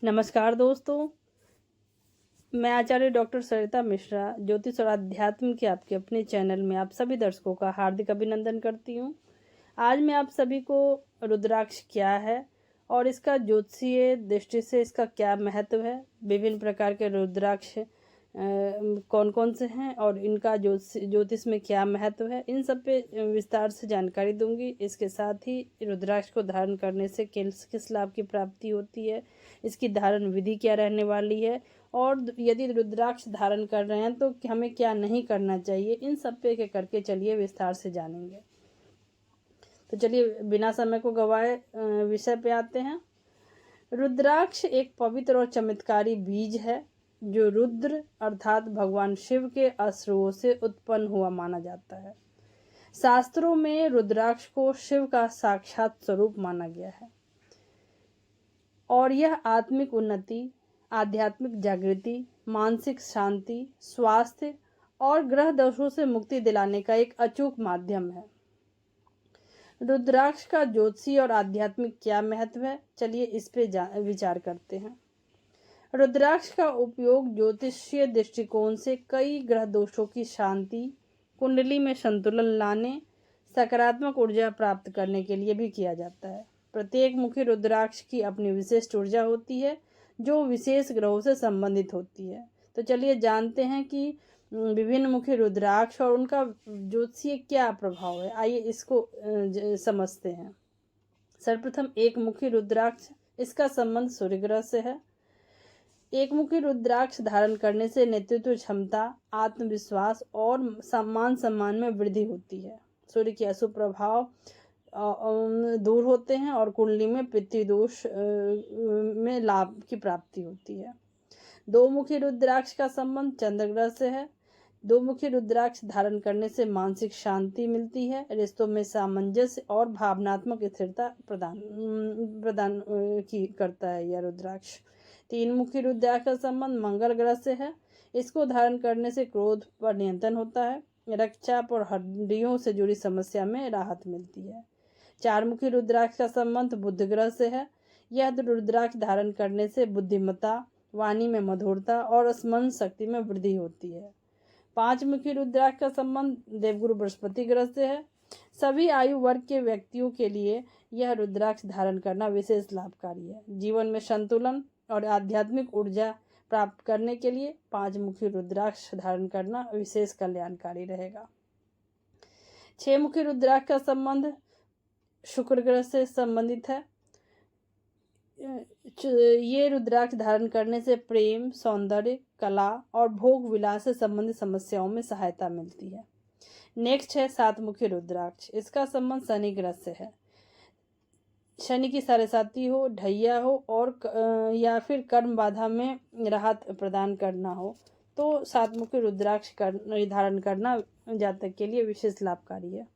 नमस्कार दोस्तों, मैं आचार्य डॉक्टर सरिता मिश्रा ज्योतिष और अध्यात्म के आपके अपने चैनल में आप सभी दर्शकों का हार्दिक अभिनंदन करती हूँ। आज मैं आप सभी को रुद्राक्ष क्या है और इसका ज्योतिषीय दृष्टि से इसका क्या महत्व है, विभिन्न प्रकार के रुद्राक्ष कौन कौन से हैं और इनका ज्योतिष में क्या महत्व है, इन सब पे विस्तार से जानकारी दूंगी। इसके साथ ही रुद्राक्ष को धारण करने से किस किस लाभ की प्राप्ति होती है, इसकी धारण विधि क्या रहने वाली है और यदि रुद्राक्ष धारण कर रहे हैं तो हमें क्या नहीं करना चाहिए, इन सब पे के करके चलिए विस्तार से जानेंगे। तो चलिए बिना समय को गवाए विषय पे आते हैं। रुद्राक्ष एक पवित्र और चमत्कारी बीज है जो रुद्र अर्थात भगवान शिव के अश्रुओं से उत्पन्न हुआ माना जाता है। शास्त्रों में रुद्राक्ष को शिव का साक्षात स्वरूप माना गया है और यह आत्मिक उन्नति, आध्यात्मिक जागृति, मानसिक शांति, स्वास्थ्य और ग्रह दोषों से मुक्ति दिलाने का एक अचूक माध्यम है। रुद्राक्ष का ज्योतिषी और आध्यात्मिक क्या महत्व है, चलिए इस पे विचार करते हैं। रुद्राक्ष का उपयोग ज्योतिषीय दृष्टिकोण से कई ग्रह दोषों की शांति, कुंडली में संतुलन लाने, सकारात्मक ऊर्जा प्राप्त करने के लिए भी किया जाता है। प्रत्येक मुखी रुद्राक्ष की अपनी विशिष्ट ऊर्जा होती है जो विशेष ग्रहों से संबंधित होती है। तो चलिए जानते हैं कि विभिन्न मुखी रुद्राक्ष और उनका ज्योतिषीय क्या प्रभाव है। आइए इसको समझते हैं। सर्वप्रथम एक मुखी रुद्राक्ष, इसका संबंध सूर्य ग्रह से है। एक मुखी रुद्राक्ष धारण करने से नेतृत्व क्षमता, आत्मविश्वास और सम्मान में वृद्धि होती है। सूर्य के अशुभ प्रभाव दूर होते हैं और कुंडली में पितृ दोष में लाभ की प्राप्ति होती है। दो मुखी रुद्राक्ष का संबंध चंद्र ग्रह से है। दो मुखी रुद्राक्ष धारण करने से मानसिक शांति मिलती है, रिश्तों में सामंजस्य और भावनात्मक स्थिरता प्रदान करता है यह रुद्राक्ष। तीन मुखी रुद्राक्ष का संबंध मंगल ग्रह से है। इसको धारण करने से क्रोध पर नियंत्रण होता है, रक्तचाप और हड्डियों से जुड़ी समस्या में राहत मिलती है। चार मुखी रुद्राक्ष का संबंध बुध ग्रह से है। यह रुद्राक्ष धारण करने से बुद्धिमत्ता, वाणी में मधुरता और स्मरण शक्ति में वृद्धि होती है। पांच मुखी रुद्राक्ष का संबंध देवगुरु बृहस्पति ग्रह से है। सभी आयु वर्ग के व्यक्तियों के लिए यह रुद्राक्ष धारण करना विशेष लाभकारी है। जीवन में संतुलन और आध्यात्मिक ऊर्जा प्राप्त करने के लिए पांच मुखी रुद्राक्ष धारण करना विशेष कल्याणकारी रहेगा। छह मुखी रुद्राक्ष का संबंध शुक्र ग्रह से संबंधित है। ये रुद्राक्ष धारण करने से प्रेम, सौंदर्य, कला और भोग विलास से संबंधित समस्याओं में सहायता मिलती है। नेक्स्ट है सात मुखी रुद्राक्ष। इसका संबंध शनि ग्रह से है। शनि की साढ़ेसाती हो, ढैया हो और या फिर कर्म बाधा में राहत प्रदान करना हो तो सात मुखी रुद्राक्ष धारण करना जातक के लिए विशेष लाभकारी है।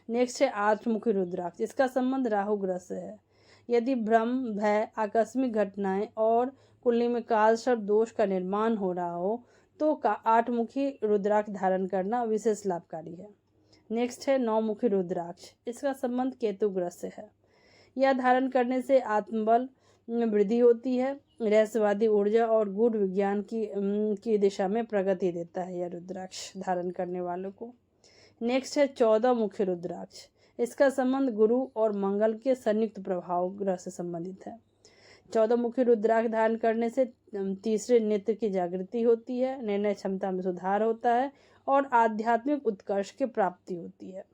नेक्स्ट है आठ मुखी रुद्राक्ष। इसका संबंध राहु ग्रह से है। यदि भ्रम, भय, आकस्मिक घटनाएं और कुंडली में काल सर्प दोष का निर्माण हो रहा हो तो आठ मुखी रुद्राक्ष धारण करना विशेष लाभकारी है। नेक्स्ट है नौ मुखी रुद्राक्ष। इसका संबंध केतु ग्रह से है। यह धारण करने से आत्मबल में वृद्धि होती है, रहस्यवादी ऊर्जा और गूढ़ विज्ञान की दिशा में प्रगति देता है यह रुद्राक्ष धारण करने वालों को। नेक्स्ट है 14 मुखी रुद्राक्ष। इसका संबंध गुरु और मंगल के संयुक्त प्रभाव ग्रह से संबंधित है। 14 मुखी रुद्राक्ष धारण करने से तीसरे नेत्र की जागृति होती है, निर्णय क्षमता में सुधार होता है और आध्यात्मिक उत्कर्ष की प्राप्ति होती है।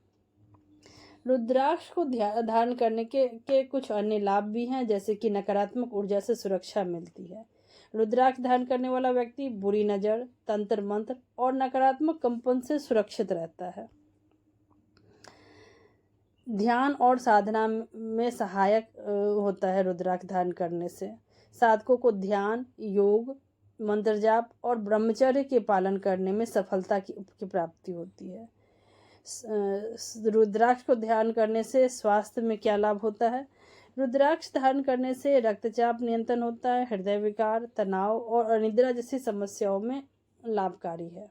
रुद्राक्ष को धारण करने के कुछ अन्य लाभ भी हैं, जैसे कि नकारात्मक ऊर्जा से सुरक्षा मिलती है। रुद्राक्ष धारण करने वाला व्यक्ति बुरी नजर, तंत्र मंत्र और नकारात्मक कंपन से सुरक्षित रहता है। ध्यान और साधना में सहायक होता है रुद्राक्ष धारण करने से। साधकों को ध्यान, योग, मंत्र जाप और ब्रह्मचर्य के पालन करने में सफलता की प्राप्ति होती है। रुद्राक्ष को ध्यान करने से स्वास्थ्य में क्या लाभ होता है। रुद्राक्ष धारण करने से रक्तचाप नियंत्रण होता है, हृदय विकार, तनाव और अनिद्रा जैसी समस्याओं में लाभकारी है।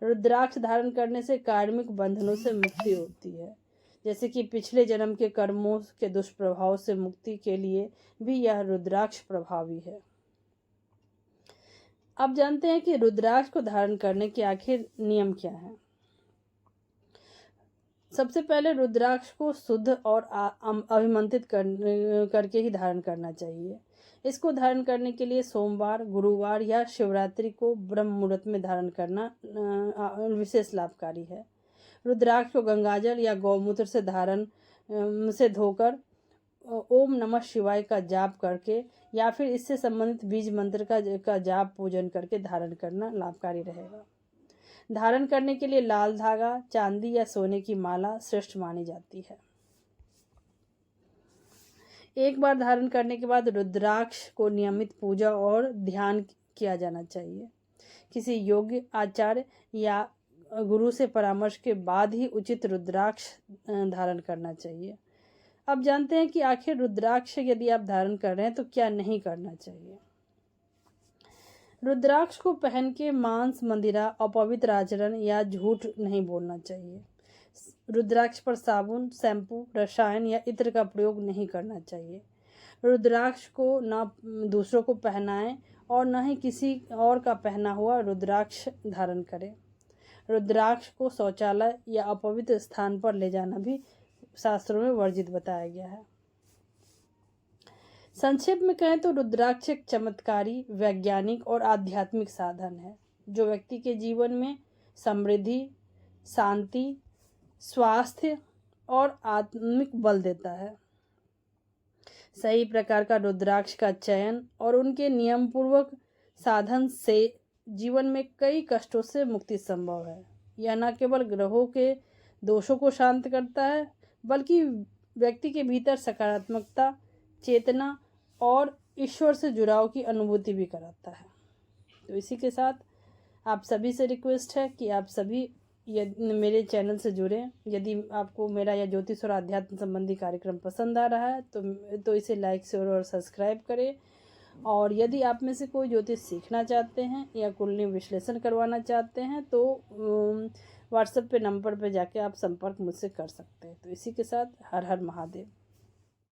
रुद्राक्ष धारण करने से कार्मिक बंधनों से मुक्ति होती है। जैसे कि पिछले जन्म के कर्मों के दुष्प्रभाव से मुक्ति के लिए भी यह रुद्राक्ष प्रभावी है। अब जानते हैं कि रुद्राक्ष को धारण करने के आखिर नियम क्या हैं। सबसे पहले रुद्राक्ष को शुद्ध और अभिमंत्रित करके ही धारण करना चाहिए। इसको धारण करने के लिए सोमवार, गुरुवार या शिवरात्रि को ब्रह्म मुहूर्त में धारण करना विशेष लाभकारी है। रुद्राक्ष को गंगाजल या गौमूत्र से धोकर ओम नमः शिवाय का जाप करके या फिर इससे संबंधित बीज मंत्र का जाप पूजन करके धारण करना लाभकारी रहेगा। धारण करने के लिए लाल धागा, चांदी या सोने की माला श्रेष्ठ मानी जाती है। एक बार धारण करने के बाद रुद्राक्ष को नियमित पूजा और ध्यान किया जाना चाहिए। किसी योग्य आचार्य या गुरु से परामर्श के बाद ही उचित रुद्राक्ष धारण करना चाहिए। अब जानते हैं कि आखिर रुद्राक्ष यदि आप धारण कर रहे हैं तो क्या नहीं करना चाहिए। रुद्राक्ष को पहन के मांस, मदिरा, अपवित्र आचरण या झूठ नहीं बोलना चाहिए। रुद्राक्ष पर साबुन, शैम्पू, रसायन या इत्र का प्रयोग नहीं करना चाहिए। रुद्राक्ष को न दूसरों को पहनाएं और न ही किसी और का पहना हुआ रुद्राक्ष धारण करें। रुद्राक्ष को शौचालय या अपवित्र स्थान पर ले जाना भी शास्त्रों में वर्जित बताया गया है। संक्षेप में कहें तो रुद्राक्ष एक चमत्कारी, वैज्ञानिक और आध्यात्मिक साधन है जो व्यक्ति के जीवन में समृद्धि, शांति, स्वास्थ्य और आत्मिक बल देता है। सही प्रकार का रुद्राक्ष का चयन और उनके नियम पूर्वक साधन से जीवन में कई कष्टों से मुक्ति संभव है। यह न केवल ग्रहों के दोषों को शांत करता है बल्कि व्यक्ति के भीतर सकारात्मकता, चेतना और ईश्वर से जुड़ाव की अनुभूति भी कराता है। तो इसी के साथ आप सभी से रिक्वेस्ट है कि आप सभी मेरे चैनल से जुड़ें। यदि आपको मेरा यह ज्योतिष और आध्यात्म संबंधी कार्यक्रम पसंद आ रहा है तो इसे लाइक, शेयर और सब्सक्राइब करें। और यदि आप में से कोई ज्योतिष सीखना चाहते हैं या कुंडली विश्लेषण करवाना चाहते हैं तो व्हाट्सएप पे नंबर पे जाके आप संपर्क मुझसे कर सकते हैं। तो इसी के साथ हर हर महादेव।